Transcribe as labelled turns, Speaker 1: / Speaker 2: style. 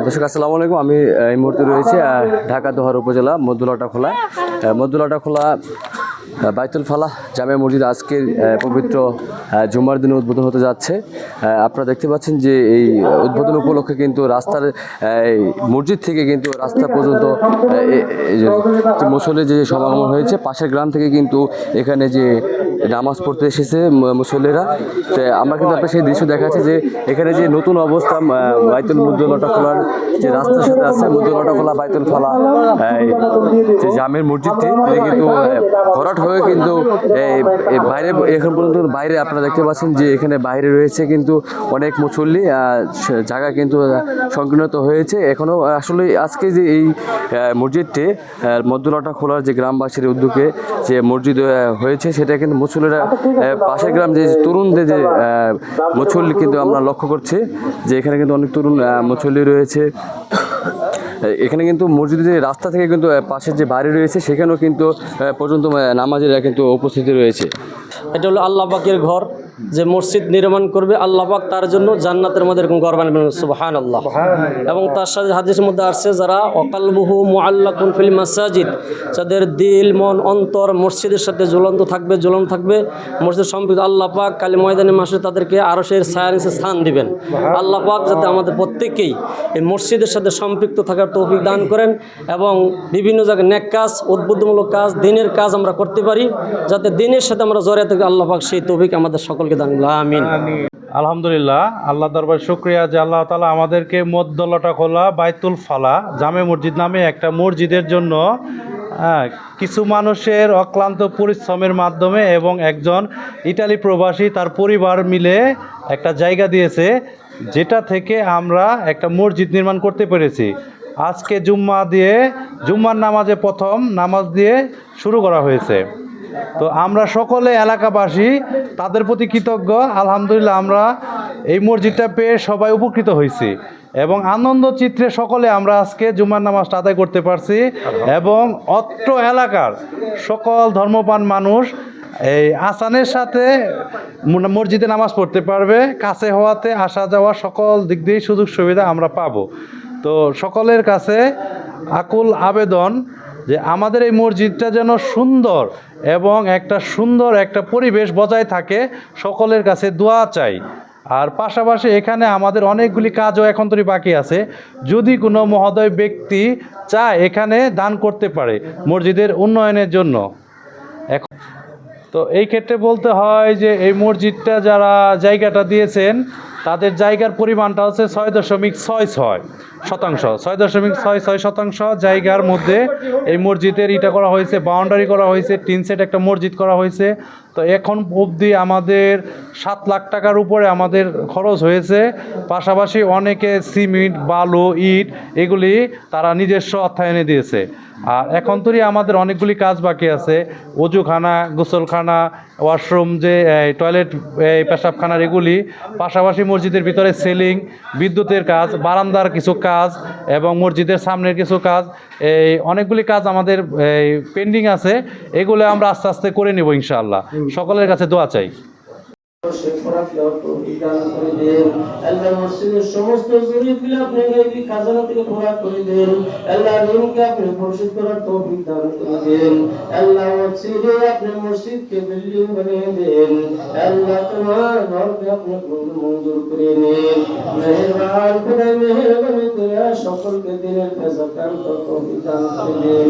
Speaker 1: দর্শক আসসালামু আলাইকুম। আমি এই মুহূর্তে রয়েছে ঢাকা দোহার উপজেলা মদ্দুলাটা খোলা বাইতুল ফালাহ জামে মসজিদ আজকের পবিত্র জুমার দিনে উদ্বোধন হতে যাচ্ছে। আপনারা দেখতে পাচ্ছেন যে এই উদ্বোধন উপলক্ষে কিন্তু রাস্তার মসজিদ থেকে কিন্তু রাস্তা পর্যন্ত মুসল্লি যে সমাগম হয়েছে, পাশের গ্রাম থেকে কিন্তু এখানে যে নামাজ পড়তে এসেছে মুসল্লিরা। তো আমরা কিন্তু আপনার সেই দৃশ্য দেখাচ্ছি যে এখানে যে নতুন অবস্থা বাইতুল মদ্দুলাটা খোলার যে রাস্তার সাথে আছে মদ্দুলাটা খোলা বাইতুল ফালাহ যে জামের মসজিদটি কিন্তু ভরাট হয়ে কিন্তু বাইরে এখন পর্যন্ত বাইরে আপনারা দেখতে পাচ্ছেন যে এখানে বাইরে রয়েছে কিন্তু অনেক মুসল্লি, জায়গা কিন্তু সংকীর্ণত হয়েছে এখনও। আসলে আজকে যে এই মসজিদটি মদ্দুলাটা খোলার যে গ্রামবাসীর উদ্যোগে যে মসজিদ হয়েছে সেটা কিন্তু মুসল্লিরা পাশের গ্রাম যে তরুণদের যে মুসল্লি কিন্তু আমরা লক্ষ্য করছি যে এখানে কিন্তু অনেক তরুণ মুসল্লি রয়েছে। এখানে কিন্তু মসজিদের রাস্তা থেকে কিন্তু পাশের যে বাড়ি রয়েছে সেখানেও কিন্তু পর্যন্ত নামাজিরা কিন্তু উপস্থিতি রয়েছে।
Speaker 2: এটা হলো আল্লাহ পাকের ঘর, যে মসজিদ নির্মাণ করবে আল্লাহ পাক তার জন্য জান্নাতের মধ্যে এরকম ঘর বানাবেন, সুবহানাল্লাহ। এবং তার সাথে হাদিসের মধ্যে আসছে যারা অকালবুহু মুআল্লাকুন ফিল মাসাজিদ, যাদের দিল মন অন্তর মসজিদের সাথে ঝুলন্ত থাকবে মসজিদ সম্পৃক্ত, আল্লাহ পাক কালী ময়দানে মাসে তাদেরকে আরশের ছায়ার নিচে স্থান দিবেন। আল্লাহ পাক যাতে আমাদের প্রত্যেককেই এই মসজিদের সাথে সম্পৃক্ত থাকার তৌফিক দান করেন এবং বিভিন্ন জায়গায় নেক কাজ, উদ্বুদ্ধমূলক কাজ, দিনের কাজ আমরা করতে পারি, যাতে দিনের সাথে আমরা জড়িয়ে থাকি। আল্লাহ পাক সেই তৌফিক আমাদের সকলকে দান করুন, আমিন।
Speaker 3: আলহামদুলিল্লাহ, আল্লাহ দরবার শুকরিয়া যে আল্লাহ তাআলা আমাদেরকে মদ্দুলাটা খোলা বাইতুল ফালাহ জামে মসজিদ নামে একটা মসজিদের জন্য কিছু মানুষের অক্লান্ত পরিশ্রমের মাধ্যমে এবং একজন ইটালি প্রবাসী তার পরিবার মিলে একটা জায়গা দিয়েছে, যেটা থেকে আমরা একটা মসজিদ নির্মাণ করতে পেরেছি। আজকে জুম্মার নামাজে প্রথম নামাজ দিয়ে শুরু করা হয়েছে। তো আমরা সকলে এলাকাবাসী তাদের প্রতি কৃতজ্ঞ। আলহামদুলিল্লাহ, আমরা এই মসজিদটা পেয়ে সবাই উপকৃত হয়েছি এবং আনন্দ চিত্রে সকলে আমরা আজকে জুম্মার নামাজটা আদায় করতে পারছি এবং অত্র এলাকার সকল ধর্মপ্রাণ মানুষ এই আসানের সাথে মসজিদে নামাজ পড়তে পারবে। কাছে হওয়াতে আসা যাওয়া সকল দিক দিয়েই সুযোগ সুবিধা আমরা পাবো। তো সকলের কাছে আকুল আবেদন যে আমাদের এই মসজিদটা যেন সুন্দর এবং একটা পরিবেশ বজায় থাকে, সকলের কাছে দোয়া চাই। আর পাশাপাশি এখানে আমাদের অনেকগুলি কাজও এখন তৈরি বাকি আছে। যদি কোনো মহোদয় ব্যক্তি চায় এখানে দান করতে পারে মসজিদের উন্নয়নের জন্য। তো এই ক্ষেত্রে বলতে হয় যে এই মসজিদটা যারা জায়গাটা দিয়েছেন তাদের জায়গার পরিমাণটা হচ্ছে 6.66 শতাংশ। 6.66 শতাংশ জায়গার মধ্যে এই মসজিদের ইটা করা হয়েছে, বাউন্ডারি করা হয়েছে, টিন সেট একটা মসজিদ করা হয়েছে। তো এখন অবধি আমাদের 7 লাখ টাকার উপরে আমাদের খরচ হয়েছে। পাশাপাশি অনেকে সিমেন্ট, বালু, ইট এগুলি তারা নিজস্ব অর্থায়নে দিয়েছে। আর এখন তো আমাদের অনেকগুলি কাজ বাকি আছে, অজুখানা, গোসলখানা, ওয়াশরুম, যে টয়লেট, পেশাবখানার এগুলি, পাশাপাশি মসজিদের ভিতরে সেলিং, বিদ্যুতের কাজ, বারান্দার কিছু কাজ এবং মসজিদের সামনের কিছু কাজ, এই অনেকগুলি কাজ আমাদের পেন্ডিং আছে। এগুলো আমরা আস্তে আস্তে করে নেব ইনশাআল্লাহ। সকলের কাছে দোয়া চাই।
Speaker 4: আল্লাহ মসজিদের সমস্ত জরুরিগুলো আপনি গায়বী খাজানা থেকে পুরা করে দেন। আল্লাহ ঋণকে আপনি পরিশোধ করার তৌফিক দান করে দেন। আল্লাহ মসজিদে আপনি মসজিদকে বিল্ডিং বানিয়ে দেন। আল্লাহ তোমার ঘরকে আপনি মঞ্জুর করে নিন। মেহেরবান খোদা, মেহেরবানি করে সকলকে দিনের কাজ করার তৌফিক দান করে দেন।